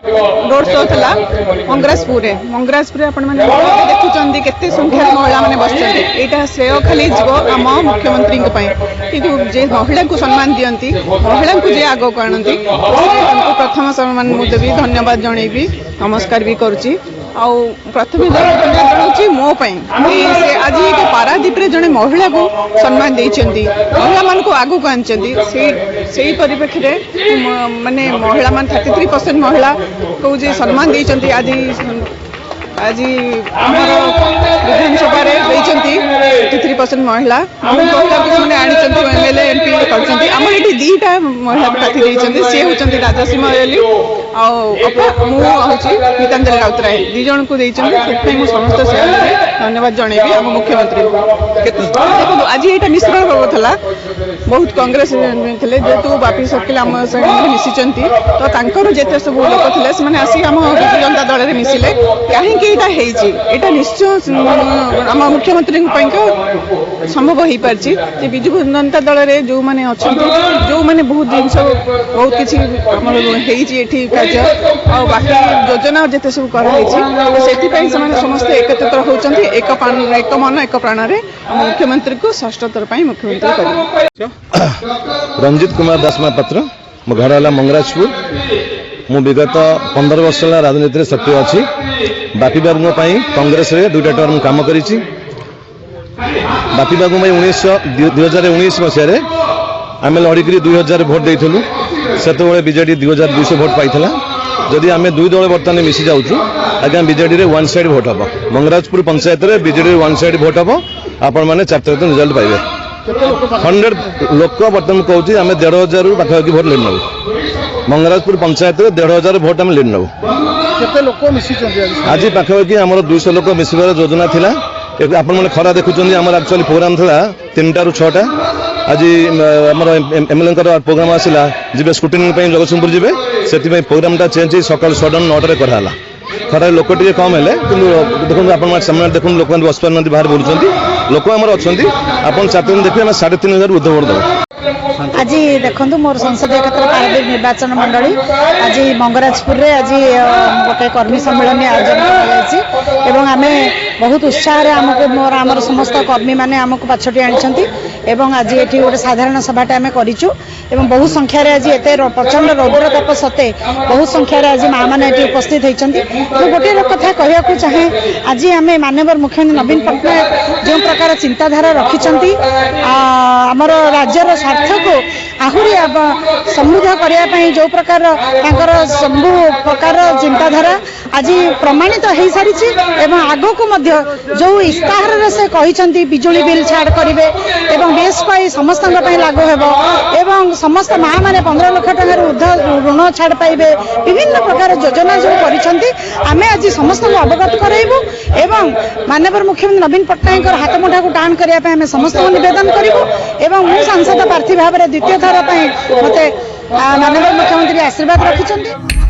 Road show था मंगराजपुर आपण मैंने देखुं केते संख्यार महिला मैंने बस यहाँ श्रेय खाली जीव आम मुख्यमंत्री कि महिला को सम्मान दियंती महिला को जे आग को आणती प्रथम सम्मान मुझे भी धन्यवाद जनइबी नमस्कार भी करुच्ची प्रथम जनाऊँ मोपाई आज ये पारादीप जड़े महिला को सम्मान देती महिला मान को आगू आनी परिप्रेक्षी माने महिला मान 33% महिला को सम्मान देती आज आमर विधानसभा 33% महिला मैंने आमएलए एमपी करमर ये दीटा महिला प्रार्थी सी हूँ राजश्री मयली मुझे गीतांजलि राउतराय दी जन को समस्त धन्यवाद जनइबी आम मुख्यमंत्री देखो आज यहाँ मिश्रण पर्व था बहुत कांग्रेस थे जेहेतु बापी सर्किल आम मिशिंट तो जिते सब लोक थे आसिक आम विजु जनता दल में मिसिले कहीं यहाँ निश्चय आम मुख्यमंत्री संभव हो पार्टी विजु जनता दल में जो मैंने अच्छा जो मैंने बहुत जिन बहुत किसी कार्य बाकी योजना जिते सब कराई समस्ते एकत्रित होती एक मन एक प्राण मुख्यमंत्री को षष्ठ थर मुख्यमंत्री कर रंजित कुमार दास महापात्र मो घर है मंगराजपुर मु विगत 15 वर्ष राजनीति सक्रिय अच्छी बापी बाबू कांग्रेस रे 2टा टर्म काम करी बापी बाबू 2019 मसीह आम लड़की 2000 भोट देलु से बीजेडी 2200 भोट पाई जदि आम दुई दल बर्तमान मिसी जाऊँ आज्ञा बीजेडी रे वन साइड भोट हम मंगराजपुर पंचायत रे बीजेडी वन साइड भोट हम आपण मैंने 4 तारीख रिजल्ट पाइबे 100 लोक बर्तमान कहूँ आम 1500 रु पाखापाखि भोट लीड नबू मंगराजपुर पंचायत रे 1500 भोट आम लीड नबू आज पाखापाखि आम 200 लोक मिसबार योजना थिला आपण मैंने खरा देखुं आम एक्चुअली प्रोग्राम था 3टा रू 6टा आज आम एमएलए प्रोग्राम आसला जी स्क्रूटिनी जगतसिंहपुर जी से प्रोग्रामटा चेंज सकाल सडन 9टा कराला खरा लोक टे कम है देखो आप देखो लोक बस पार बाहर बुलूँ लोक आम अच्छा आप 4 दिन देखिए 3500 ऊर्ध भोट देव आज देखो मोर संसदीय क्षेत्र पारादीप निर्वाचन मंडली आज मंगराजपुर आज गोटे कर्मी सम्मेलन आयोजन कर आम बहुत उत्साह आमको मोर आमर समस्त कर्मी मैंने आमको पाछटी आनी आज ये गोटे साधारण सभाटा आम करूँ बहुत संख्यार आज एत प्रचंड रौद्र ताप सत्ते बहुत संख्यार आज माँ मैंने उपस्थित होती गोटे कथा कहूँ चाहे आज आम माननीय मुख्यमंत्री नवीन पट्टनायक जो प्रकार चिंताधारा रखिंट आमर राज्यर स्वार्थ को आहरी समृद्ध करने जो प्रकार सबू प्रकार चिंताधारा आज प्रमाणित हो सारी आग को जो इस्ताहार से कहते बिजुली बिल छाड़ करेंगे बेस पाई समस्त लागू हो समस्त माँ मैंने 15 लाख टकर ऊर्ध ऋण छाड़ पाइबे विभिन्न प्रकार योजना जो करें आज समस्त अवगत कराइबू एवं माननीय मुख्यमंत्री नवीन पट्टनायक हाथ मुठा को टाण करने समस्त निवेदन करूँ मु सांसद प्रार्थी भाव में द्वितीय थर मते माननीय मुख्यमंत्री आशीर्वाद रखिंट।